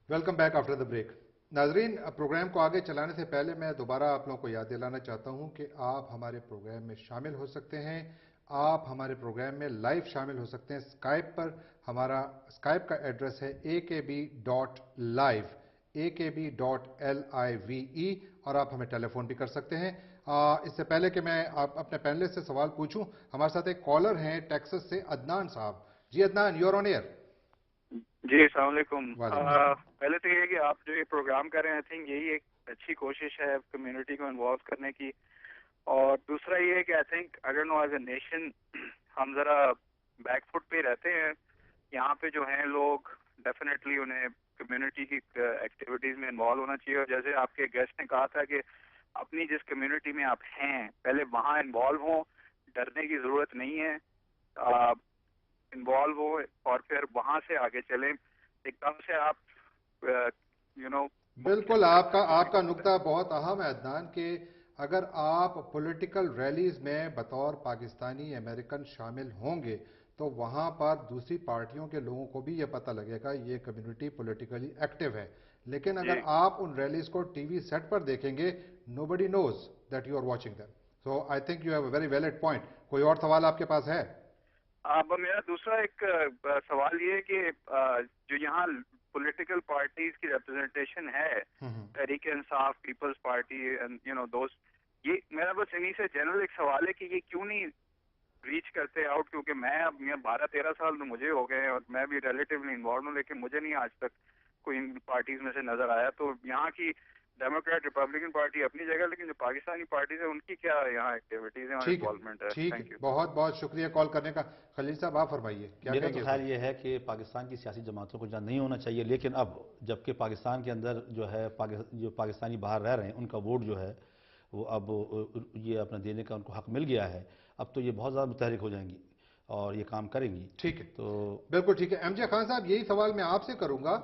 Welcome back after the break. नाजरीन, programme को आगे चलाने से पहले मैं दोबारा आप लोगों को याद दिलाना चाहता हूं कि आप हमारे प्रोग्राम में शामिल हो सकते हैं। आप हमारे प्रोग्राम में लाइव शामिल हो सकते हैं स्काइप पर। हमारा स्काइप का एड्रेस है akb.live, akb.live, और आप हमें टेलीफोन भी कर सकते हैं। इससे पहले कि मैं आप अपने पैनलिस्ट से सवाल पूछूं, हमारे साथ एक कॉलर हैं टेक्सास से, अदनान साहब। जी Adnan, you are on air. जी अस्सलाम वालेकुम। वालेकुम। पहले तो ये है कि आप जो ये प्रोग्राम कर रहे हैं, आई थिंक यही एक अच्छी कोशिश है कम्युनिटी को इन्वॉल्व करने की। और दूसरा ये है कि I think I don't know as a nation हम जरा बैकफुट पे रहते हैं। यहाँ पे जो हैं लोग डेफिनेटली उन्हें कम्युनिटी की एक्टिविटीज में इन्वॉल्व होना चाहिए। और जैसे आपके गेस्ट ने कहा था कि अपनी जिस कम्युनिटी में आप हैं पहले वहाँ इन्वॉल्व हों, डरने की जरूरत नहीं है। इन्वॉल्व हो और फिर वहां से आगे चलें। एकदम से आप यू नो बिल्कुल, आपका नुक्ता बहुत अहम है अदनान, कि अगर आप पॉलिटिकल रैलीज में बतौर पाकिस्तानी अमेरिकन शामिल होंगे तो वहां पर दूसरी पार्टियों के लोगों को भी यह पता लगेगा ये कम्युनिटी पॉलिटिकली एक्टिव है। लेकिन अगर जी। आप उन रैलीज को टीवी सेट पर देखेंगे, nobody knows that you are watching them. So I think you have a very valid point. कोई और सवाल आपके पास है? अब मेरा दूसरा एक सवाल ये है कि जो यहाँ पॉलिटिकल पार्टीज की रिप्रेजेंटेशन है, Tehreek Insaf, peoples party and दोस्त, ये मेरा बस इन्हीं से जनरल एक सवाल है कि ये क्यों नहीं रीच करते आउट। क्योंकि मैं अब 12-13 साल तो मुझे हो गए और मैं भी रिलेटिवली इन्वॉल्व हूँ, लेकिन मुझे नहीं आज तक कोई इन पार्टीज में से नजर आया। तो यहाँ की डेमोक्रेट रिपब्लिकन पार्टी अपनी जगह, लेकिन जो पाकिस्तानी पार्टीज है उनकी क्या यहाँ एक्टिविटीज है और ठीक है, इन्वॉल्वमेंट है? ठीक है, थैंक यू। बहुत बहुत शुक्रिया कॉल करने का। खलील साहब, आप फरमाइए, क्या मेरा तो कहेंगे इस ख्याल पर? ये है कि पाकिस्तान की सियासी जमातों को जहाँ नहीं होना चाहिए, लेकिन अब जबकि पाकिस्तान के अंदर जो है जो पाकिस्तानी बाहर रह रहे हैं उनका वोट जो है वो अब ये अपना देने का उनको हक मिल गया है। अब तो ये बहुत ज़्यादा मुतहरिक हो जाएंगी और ये काम करेंगी। ठीक है, तो बिल्कुल ठीक है। एमजे खान साहब, यही सवाल मैं आपसे करूंगा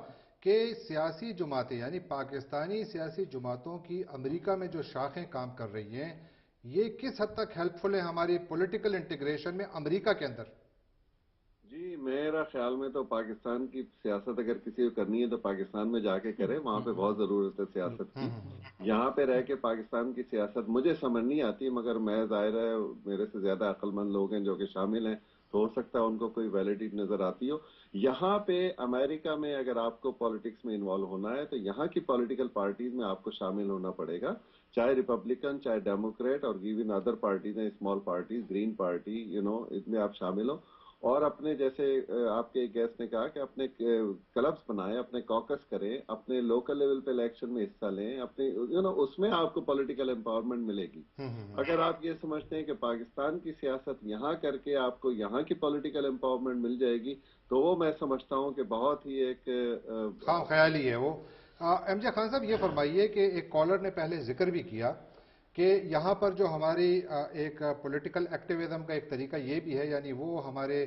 कि सियासी जमातें यानी पाकिस्तानी सियासी जमातों की अमेरिका में जो शाखें काम कर रही हैं, ये किस हद तक हेल्पफुल है हमारी पॉलिटिकल इंटीग्रेशन में अमेरिका के अंदर? जी, मेरा ख्याल में तो पाकिस्तान की सियासत अगर किसी को करनी है तो पाकिस्तान में जाके करे, वहां पे बहुत ज़रूरत है सियासत की। यहाँ पे रह के पाकिस्तान की सियासत मुझे समझ नहीं आती, मगर मैं ज़ाहिर है मेरे से ज़्यादा अक्लमंद लोग हैं जो कि शामिल हैं, तो हो सकता है उनको कोई वैलिडिटी नज़र आती हो। यहाँ पे अमेरिका में अगर आपको पॉलिटिक्स में इन्वॉल्व होना है तो यहाँ की पॉलिटिकल पार्टीज में आपको शामिल होना पड़ेगा, चाहे रिपब्लिकन, चाहे डेमोक्रेट, और इवन अदर पार्टीज हैं, स्मॉल पार्टीज, ग्रीन पार्टी, इसमें आप शामिल हो। और अपने जैसे आपके गेस्ट ने कहा कि अपने क्लब्स बनाएं, अपने कॉकस करें, अपने लोकल लेवल पे इलेक्शन में हिस्सा लें, अपने उसमें आपको पॉलिटिकल एम्पावरमेंट मिलेगी। अगर आप ये समझते हैं कि पाकिस्तान की सियासत यहाँ करके आपको यहाँ की पॉलिटिकल एम्पावरमेंट मिल जाएगी, तो वो मैं समझता हूँ कि बहुत ही एक खाम ख्याल ही है वो। एमजे खान साहब, ये फरमाइए कि एक कॉलर ने पहले जिक्र भी किया कि यहाँ पर जो हमारी एक पॉलिटिकल एक्टिविज्म का एक तरीका ये भी है, यानी वो हमारे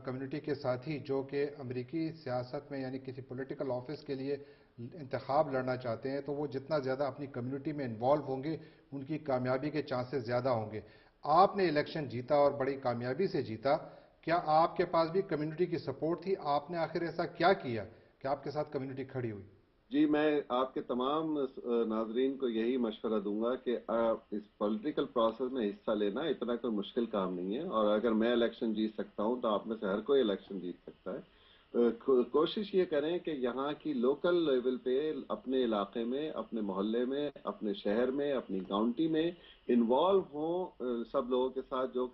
कम्युनिटी के साथी जो कि अमेरिकी सियासत में यानी किसी पॉलिटिकल ऑफिस के लिए इंतखाब लड़ना चाहते हैं, तो वो जितना ज़्यादा अपनी कम्युनिटी में इन्वॉल्व होंगे उनकी कामयाबी के चांसेस ज़्यादा होंगे। आपने इलेक्शन जीता और बड़ी कामयाबी से जीता, क्या आपके पास भी कम्युनिटी की सपोर्ट थी? आपने आखिर ऐसा क्या किया कि आपके साथ कम्युनिटी खड़ी हुई? जी, मैं आपके तमाम नाजरीन को यही मशवरा दूंगा कि आप इस पॉलिटिकल प्रोसेस में हिस्सा लेना इतना कोई मुश्किल काम नहीं है, और अगर मैं इलेक्शन जीत सकता हूं तो आप में से हर कोई इलेक्शन जीत सकता है। कोशिश ये करें कि यहाँ की लोकल लेवल पे अपने इलाके में, अपने मोहल्ले में, अपने शहर में, अपनी काउंटी में इन्वॉल्व हों सब लोगों के साथ जो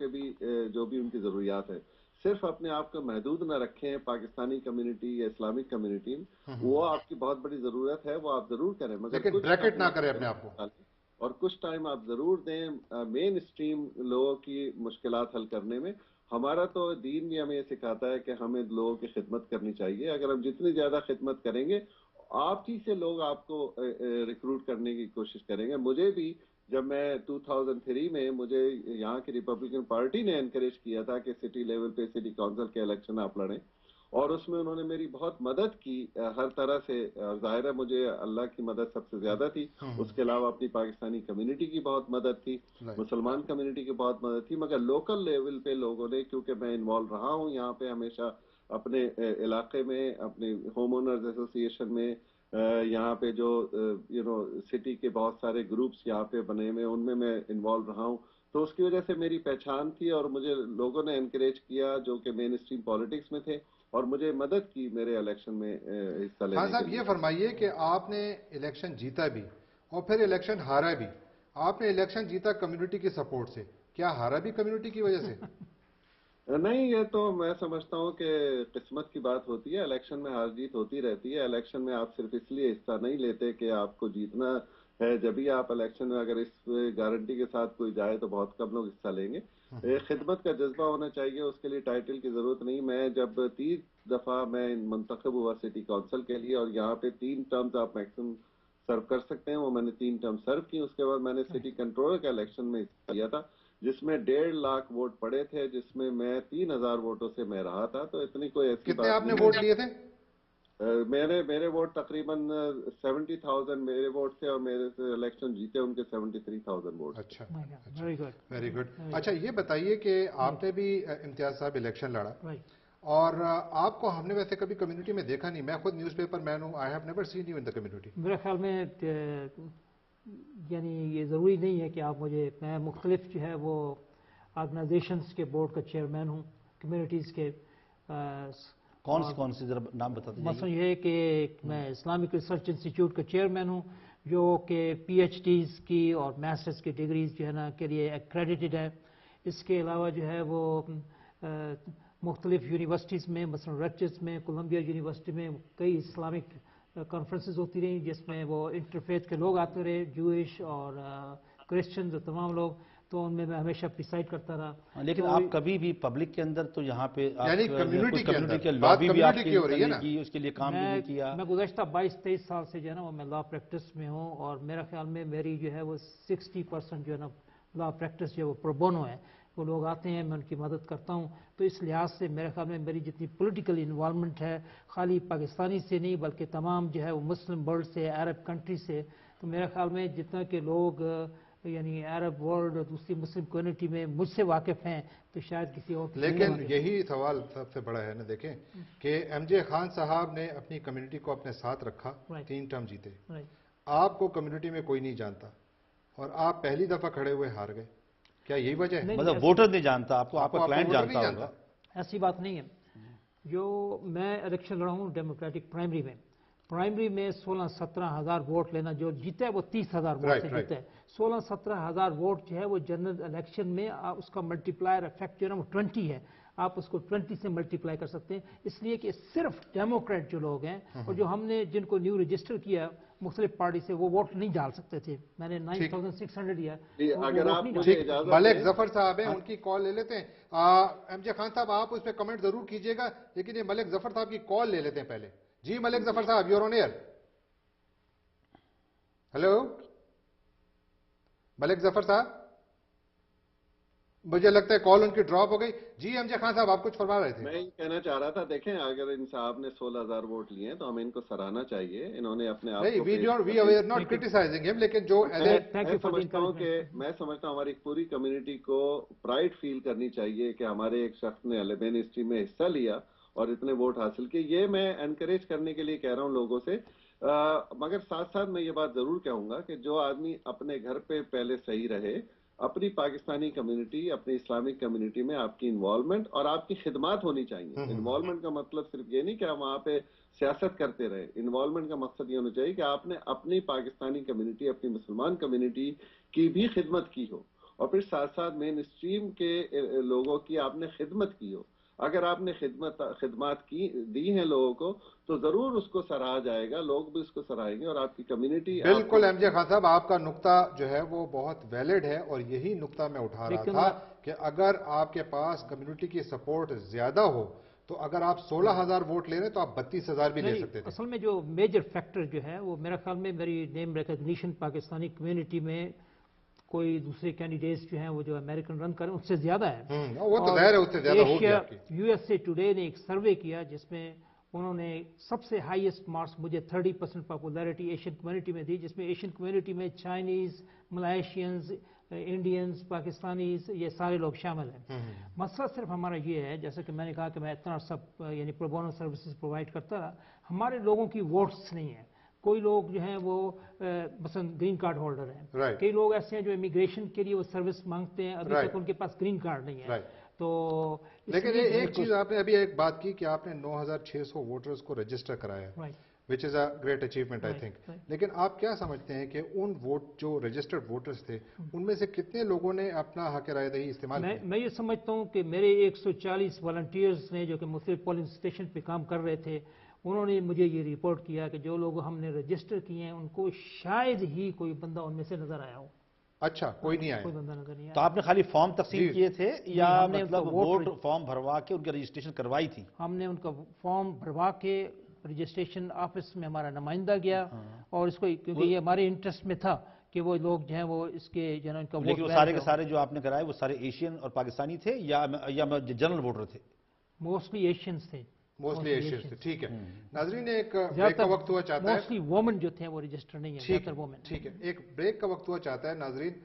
भी उनकी ज़रूरियात है। सिर्फ अपने आप को महदूद न रखें पाकिस्तानी कम्युनिटी या इस्लामिक कम्युनिटी, वो आपकी बहुत बड़ी ज़रूरत है, वो आप ज़रूर करें, मगर लेकिन कुछ ब्रैकेट टाइम ना आप करें अपने ज़रूर आप को। निकालें और कुछ टाइम आप ज़रूर दें मेन स्ट्रीम लोगों की मुश्किलात हल करने में। हमारा तो दीन भी हमें ये सिखाता है कि हमें लोगों की खिदमत करनी चाहिए। अगर हम जितनी ज़्यादा खिदमत करेंगे, आप ही से लोग आपको रिक्रूट करने की कोशिश करेंगे। मुझे भी जब मैं 2003 में, मुझे यहाँ की रिपब्लिकन पार्टी ने एनकरेज किया था कि सिटी लेवल पे सिटी काउंसिल के इलेक्शन आप लड़ें, और उसमें उन्होंने मेरी बहुत मदद की हर तरह से। जाहिर है मुझे अल्लाह की मदद सबसे ज्यादा थी, उसके अलावा अपनी पाकिस्तानी कम्युनिटी की बहुत मदद थी, मुसलमान कम्युनिटी की बहुत मदद थी, मगर लोकल लेवल पे लोगों ने, क्योंकि मैं इन्वॉल्व रहा हूँ यहाँ पे हमेशा, اپنے علاقے میں اپنے ہوم اونرز ایسوسی ایشن میں یہاں پہ جو سٹی کے بہت سارے گروپس یہاں پہ بنے ہوئے ان میں انوالو رہا ہوں. تو اس کی وجہ سے میری پہچان تھی اور مجھے لوگوں نے انکریج کیا جو کہ مین اسٹریم پالیٹکس میں تھے اور مجھے مدد کی میرے الیکشن میں حصہ لینے خان کے صاحب لیے. یہ فرمائیے کہ آپ نے الیکشن جیتا بھی اور پھر الیکشن ہارا بھی. آپ نے الیکشن جیتا کمیونٹی کی سپورٹ سے, کیا ہارا بھی کمیونٹی کی وجہ سے؟ نہیں, یہ تو میں سمجھتا ہوں کہ قسمت کی بات ہوتی ہے. الیکشن میں ہار جیت ہوتی رہتی ہے. الیکشن میں آپ صرف اس لیے حصہ نہیں لیتے کہ آپ کو جیتنا ہے. جبھی آپ الیکشن میں اگر اس گارنٹی کے ساتھ کوئی جائے تو بہت کم لوگ حصہ لیں گے. خدمت کا جذبہ ہونا چاہیے, اس کے لیے ٹائٹل کی ضرورت نہیں. میں جب 30 دفعہ میں منتخب ہوا سٹی کونسل کے لیے, اور یہاں پہ 3 ٹرمز آپ میکسیمم سرو کر سکتے ہیں, وہ میں نے 3 ٹرم سرو کی. اس کے بعد میں نے سٹی کنٹرولر کا الیکشن میں حصہ لیا تھا جس میں 1.5 لاکھ ووٹ پڑے تھے, جس میں 3000 ووٹوں سے میں رہا تھا. تو اتنی کوئی ایسی کتنے آپ نے ووٹ لیے تھے؟ میرے ووٹ تقریباً 70,000 میرے ووٹ تھے, اور میرے سے الیکشن جیتے ان کے 73,000 ووٹ. اچھا, ویری گڈ. اچھا یہ بتائیے کہ آپ نے بھی امتیاز صاحب الیکشن لڑا, اور آپ کو ہم نے ویسے کبھی کمیونٹی میں دیکھا نہیں. میں خود نیوز پیپر مین ہوں. I have never seen you in the community. میرے خیال میں یعنی یہ ضروری نہیں ہے کہ آپ مجھے, میں مختلف جو ہے وہ آرگنائزیشنز کے بورڈ کا چیئرمین ہوں کمیونٹیز کے. کون سی ذرا نام بتاتے ہیں؟ مثلا یہ ہے کہ میں اسلامک ریسرچ انسٹیٹیوٹ کا چیئرمین ہوں جو کہ پی ایچ ڈیز کی اور ماسٹرز کی ڈگریز جو ہے نا کے لیے ایکریڈیٹڈ ہے. اس کے علاوہ جو ہے وہ مختلف یونیورسٹیز میں, مثلا رچس میں, کولمبیا یونیورسٹی میں کئی اسلامک کانفرنسز ہوتی رہیں جس میں وہ انٹرفیتھ کے لوگ آتے رہے, جوئش اور کرسچنز اور تمام لوگ. تو ان میں ہمیشہ پریسائڈ کرتا رہا. لیکن آپ کبھی بھی پبلک کے اندر تو یہاں پہ یعنی کمیونٹی کے لابی بھی آپ کی ہو رہی ہے نا, کی, اس کے لیے کام بھی نہیں کیا. میں گزشتہ 22-23 سال سے جو ہے نا وہ میں لا پریکٹس میں ہوں, اور میرا خیال میں میری جو ہے وہ 60% جو ہے نا لا پریکٹس جو ہے وہ پرو بونو ہے. وہ لوگ آتے ہیں, میں ان کی مدد کرتا ہوں. تو اس لحاظ سے میرے خیال میں میری جتنی پولیٹیکل انوالومنٹ ہے خالی پاکستانی سے نہیں بلکہ تمام جو ہے وہ مسلم ورلڈ سے, عرب کنٹری سے. تو میرے خیال میں جتنا کہ لوگ یعنی عرب ورلڈ اور دوسری مسلم کمیونٹی میں مجھ سے واقف ہیں تو شاید کسی اور. لیکن یہی سوال سب سے بڑا ہے نا, دیکھیں کہ ایم جے خان صاحب نے اپنی کمیونٹی کو اپنے ساتھ رکھا, 3 ٹرم جیتے. آپ کو کمیونٹی میں کوئی نہیں جانتا اور آپ پہلی دفعہ کھڑے ہوئے ہار گئے. کیا یہی وجہ ہے؟ مطلب ووٹر نہیں جانتا آپ کو, آپ کا کلائنٹ جانتا ہوگا. ایسی بات نہیں ہے. جو میں الیکشن لڑا ہوں ڈیموکریٹک پرائمری میں 16-17 ہزار ووٹ لینا, جو جیتا ہے وہ 30,000 ووٹ سے جیتا ہے. 16-17 ہزار ووٹ جو ہے وہ جنرل الیکشن میں اس کا ملٹیپلائر افیکٹ جو ہے نا وہ 20 ہے. آپ اس کو 20 سے ملٹیپلائی کر سکتے ہیں, اس لیے کہ صرف ڈیموکریٹ جو لوگ ہیں اور جو ہم نے جن کو نیو رجسٹر کیا مختلف پارٹی سے, وہ ووٹ نہیں ڈال سکتے تھے. میں نے 9,600 لیا. اگر آپ ملک ظفر صاحب ہیں, ان کی کال لے لیتے ہیں. ایم جے خان صاحب آپ اس پہ کمنٹ ضرور کیجئے گا, لیکن یہ ملک ظفر صاحب کی کال لے لیتے ہیں پہلے. جی ملک ظفر صاحب, you are on air. Hello Malik Zafar صاحب, مجھے لگتا ہے کال ان کی ڈراپ ہو گئی. جی ایم جے خان صاحب آپ کچھ فرما رہے تھے. میں یہ کہنا چاہ رہا تھا, دیکھیں اگر ان صاحب نے 16,000 ووٹ لیے ہیں تو ہمیں ان کو سراہنا چاہیے. انہوں نے اپنے آپ وی آر ناٹ کرٹیسائزنگ ہم, لیکن جو میں سمجھتا ہوں ہماری پوری کمیونٹی کو پرائڈ فیل کرنی چاہیے کہ ہمارے ایک شخص نے مین اسٹری میں حصہ لیا اور اتنے ووٹ حاصل کیے. یہ میں انکریج کرنے کے لیے کہہ رہا ہوں لوگوں سے. مگر ساتھ ساتھ میں یہ بات ضرور کہوں گا کہ جو آدمی اپنے گھر پہ پہلے صحیح رہے, اپنی پاکستانی کمیونٹی, اپنی اسلامک کمیونٹی میں آپ کی انوالومنٹ اور آپ کی خدمات ہونی چاہیے. انوالومنٹ کا مطلب صرف یہ نہیں کہ آپ وہاں پہ سیاست کرتے رہے. انوالومنٹ کا مقصد یہ ہونا چاہیے کہ آپ نے اپنی پاکستانی کمیونٹی, اپنی مسلمان کمیونٹی کی بھی خدمت کی ہو, اور پھر ساتھ ساتھ مین اسٹریم کے لوگوں کی آپ نے خدمت کی ہو. اگر آپ نے خدمات دی ہیں لوگوں کو تو ضرور اس کو سراہا جائے گا, لوگ بھی اس کو سراہیں گے, اور آپ کی کمیونٹی. بالکل ایم جے خان صاحب, آپ کا نقطہ جو ہے وہ بہت ویلڈ ہے, اور یہی نقطہ میں اٹھا رہا تھا کہ اگر آپ کے پاس کمیونٹی کی سپورٹ زیادہ ہو تو اگر آپ 16,000 ووٹ لے رہے تو آپ 32,000 بھی لے سکتے تھے. اصل میں جو میجر فیکٹر جو ہے وہ میرا خیال میں میری نیم ریکگنیشن پاکستانی کمیونٹی میں کوئی دوسرے کینڈیڈیٹس جو ہیں وہ جو امریکن رن کریں اس سے زیادہ ہے. وہ تو ظاہر ہے, اس سے زیادہ ہو گیا. یو ایس اے ٹوڈے نے ایک سروے کیا جس میں انہوں نے سب سے ہائیسٹ مارکس مجھے 30% پاپولیرٹی ایشین کمیونٹی میں دی, جس میں ایشین کمیونٹی میں چائنیز, ملائیشینز, इंडियंस, पाकिस्तानीज, ये सारे लोग शामिल हैं। मसला सिर्फ हमारा ये है, जैसे कि मैंने कहा कि मैं इतना सब यानी प्रो बोनो सर्विसेज प्रोवाइड करता रहा, हमारे लोगों की वोट्स नहीं है। कोई लोग जो हैं वो मसलन ग्रीन कार्ड होल्डर हैं, कई लोग ऐसे हैं जो इमिग्रेशन के लिए वो सर्विस मांगते हैं, अभी तक उनके पास ग्रीन कार्ड नहीं है। तो लेकिन एक चीज आपने अभी एक बात की कि आपने 9,600 वोटर्स को रजिस्टर कराया, which is a great achievement I think. लेकिन आप क्या समझते हैं कि उन वोट जो रजिस्टर्ड वोटर्स थे उनमें से कितने लोगों ने अपना हक राय दही इस्तेमाल किया? मैं ये समझता हूँ कि मेरे 140 वॉलंटियर्स ने जो कि मुख्तलिफ पोलिंग स्टेशन पे काम कर रहे थे, उन्होंने मुझे ये रिपोर्ट किया कि जो लोग हमने रजिस्टर किए हैं उनको शायद ही कोई बंदा उनमें से नजर आया हो। अच्छा, कोई नहीं आया, कोई बंदा नजर नहीं आया। तो आपने खाली फॉर्म तकसीम किए थे या मतलब वोट फॉर्म भरवा के उनकी रजिस्ट्रेशन करवाई थी? हमने उनका फॉर्म भरवा के रजिस्ट्रेशन ऑफिस में हमारा नुमाइंदा गया और इसको, क्योंकि ये हमारे इंटरेस्ट में था कि वो लोग जो हैं वो इसके जो है उनका वोट। लेकिन वो सारे के सारे जो आपने कराए वो सारे एशियन और पाकिस्तानी थे या जनरल वोटर थे? मोस्टली एशियंस थे। मोस्टली एशियंस थे, ठीक है। नाजरीन, एक ब्रेक का वक्त हुआ चाहता है। मोस्टली वुमेन जो थे वो रजिस्टर नहीं है, ज्यादातर वुमेन। ठीक है, एक ब्रेक का वक्त हुआ चाहता है। नाजरीन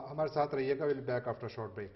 हमारे साथ रहिएगा, will back after short break.